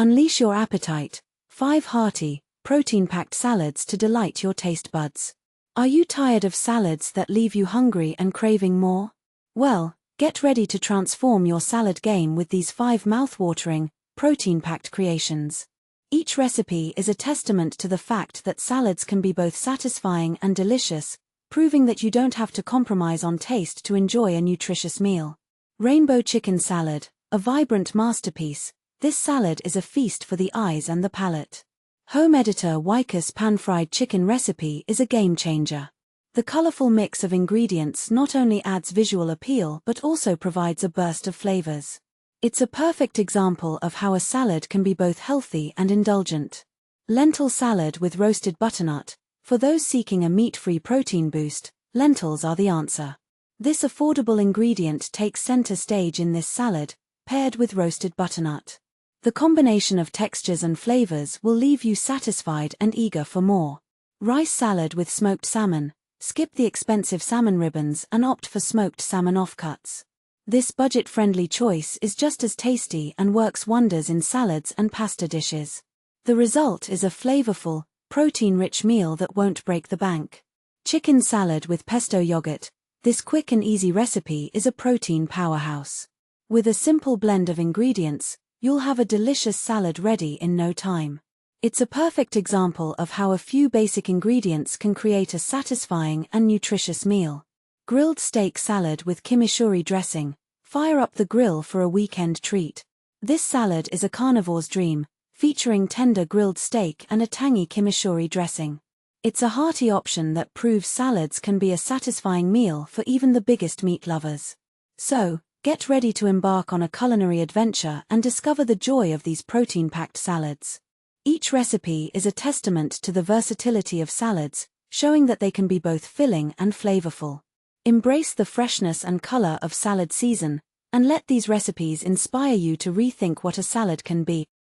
Unleash your appetite. 5 hearty, protein-packed salads to delight your taste buds. Are you tired of salads that leave you hungry and craving more? Well, get ready to transform your salad game with these 5 mouth-watering, protein-packed creations. Each recipe is a testament to the fact that salads can be both satisfying and delicious, proving that you don't have to compromise on taste to enjoy a nutritious meal. Rainbow chicken salad, a vibrant masterpiece. This salad is a feast for the eyes and the palate. Home editor Wyke's pan-fried chicken recipe is a game-changer. The colorful mix of ingredients not only adds visual appeal but also provides a burst of flavors. It's a perfect example of how a salad can be both healthy and indulgent. Lentil salad with roasted butternut. For those seeking a meat-free protein boost, lentils are the answer. This affordable ingredient takes center stage in this salad, paired with roasted butternut. The combination of textures and flavors will leave you satisfied and eager for more. Rice salad with smoked salmon. Skip the expensive salmon ribbons and opt for smoked salmon offcuts. This budget-friendly choice is just as tasty and works wonders in salads and pasta dishes. The result is a flavorful, protein-rich meal that won't break the bank. Chicken salad with pesto yogurt. This quick and easy recipe is a protein powerhouse. With a simple blend of ingredients, you'll have a delicious salad ready in no time. It's a perfect example of how a few basic ingredients can create a satisfying and nutritious meal. Grilled steak salad with chimichurri dressing. Fire up the grill for a weekend treat. This salad is a carnivore's dream, featuring tender grilled steak and a tangy chimichurri dressing. It's a hearty option that proves salads can be a satisfying meal for even the biggest meat lovers. So, get ready to embark on a culinary adventure and discover the joy of these protein-packed salads. Each recipe is a testament to the versatility of salads, showing that they can be both filling and flavorful. Embrace the freshness and color of salad season, and let these recipes inspire you to rethink what a salad can be.